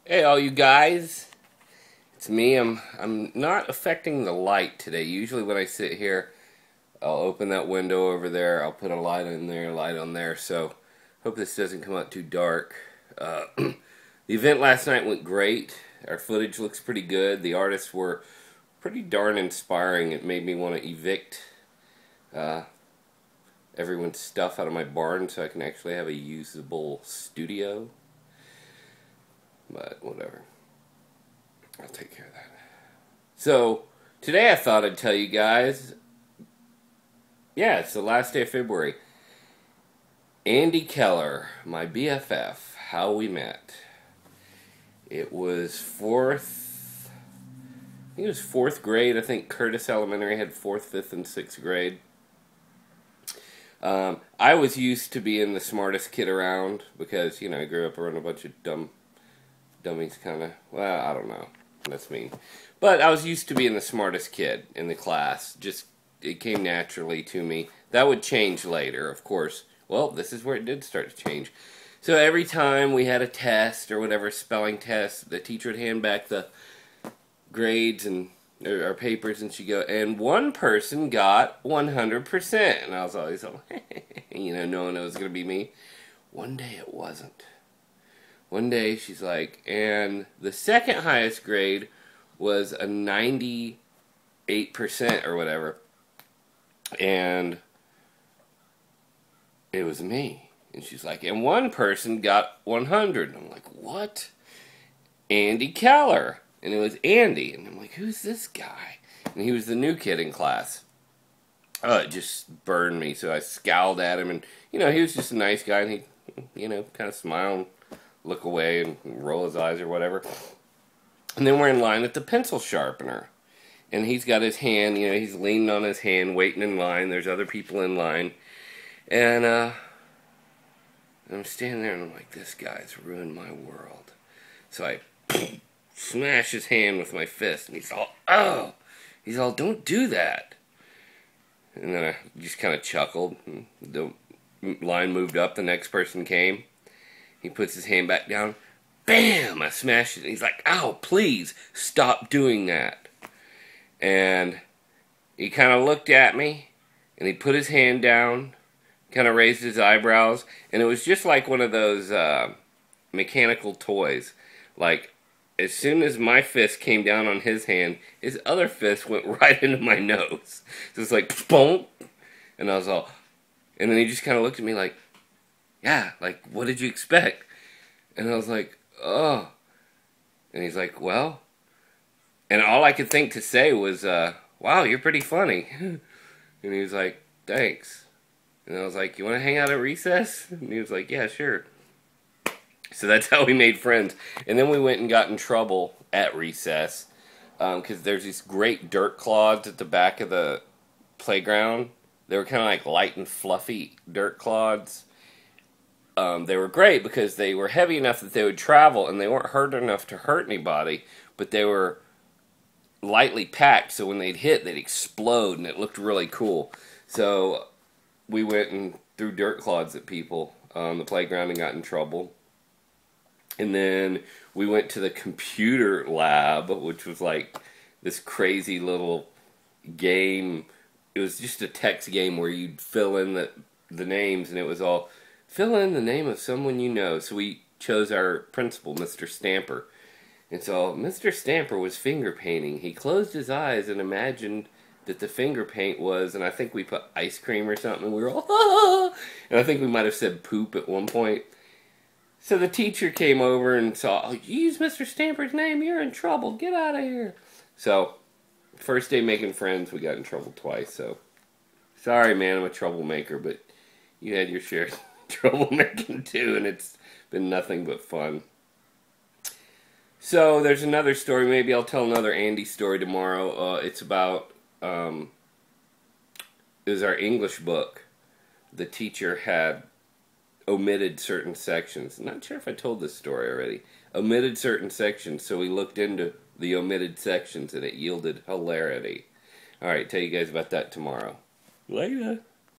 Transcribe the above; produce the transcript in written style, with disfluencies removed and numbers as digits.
Hey, all you guys. It's me. I'm not affecting the light today. Usually when I sit here, I'll open that window over there. I'll put a light in there, light on there. So, hope this doesn't come out too dark. The event last night went great. Our footage looks pretty good. The artists were pretty darn inspiring. It made me want to evict everyone's stuff out of my barn so I can actually have a usable studio. But whatever. I'll take care of that. So, today I thought I'd tell you guys, yeah, it's the last day of February. Andy Keller, my BFF, how we met. It was fourth grade. I think Curtis Elementary had 4th, 5th, and 6th grade. I was used to being the smartest kid around because, I grew up around a bunch of dummies kind of, well, I don't know. That's mean. But I was used to being the smartest kid in the class. Just, it came naturally to me. That would change later, of course. Well, this is where it did start to change. So every time we had a test or whatever, spelling test, the teacher would hand back the grades and our papers, and she'd go, and one person got 100%. And I was always like, knowing it was going to be me. One day it wasn't. One day she's like, and the second highest grade was a 98% or whatever. And it was me. And she's like, and one person got 100. And I'm like, what? Andy Keller. And it was Andy. And I'm like, who's this guy? And he was the new kid in class. Oh, it just burned me. So I scowled at him. And, he was just a nice guy. And he, kind of smiled, look away and roll his eyes or whatever. And then we're in line at the pencil sharpener. And he's got his hand, he's leaning on his hand, waiting in line. There's other people in line. And I'm standing there and I'm like, this guy's ruined my world. So I smash his hand with my fist. And he's all, oh! He's all, don't do that. And then I just kind of chuckled. The line moved up. The next person came. He puts his hand back down. Bam! I smashed it. And he's like, ow, please, stop doing that. And he kind of looked at me, and he put his hand down, kind of raised his eyebrows, and it was just like one of those mechanical toys. Like, as soon as my fist came down on his hand, his other fist went right into my nose. So it's like, boom! And I was all, and then he just kind of looked at me like, yeah, like, what did you expect? And I was like, oh. And he's like, well. And all I could think to say was, wow, you're pretty funny. And he was like, thanks. And I was like, you want to hang out at recess? And he was like, yeah, sure. So that's how we made friends. And then we went and got in trouble at recess because there's these great dirt clods at the back of the playground. They were kind of like light and fluffy dirt clods. They were great because they were heavy enough that they would travel, and they weren't hard enough to hurt anybody, but they were lightly packed, so when they'd hit, they'd explode, and it looked really cool. So we went and threw dirt clods at people on the playground and got in trouble. And then we went to the computer lab, which was like this crazy little game. It was just a text game where you'd fill in the names, and it was all, fill in the name of someone you know. So we chose our principal, Mr. Stamper. And so Mr. Stamper was finger painting. He closed his eyes and imagined that the finger paint was, and I think we put ice cream or something, and we were all, ah! And I think we might have said poop at one point. So the teacher came over and saw, oh, you used Mr. Stamper's name, you're in trouble, get out of here. So, first day making friends, we got in trouble twice, so. Sorry, man, I'm a troublemaker, but you had your share of troublemaking too, and it's been nothing but fun. So, there's another story, maybe I'll tell another Andy story tomorrow. It's about, it was our English book. The teacher had omitted certain sections. Not sure if I told this story already. Omitted certain sections, so we looked into the omitted sections, and it yielded hilarity. Alright, tell you guys about that tomorrow. Later.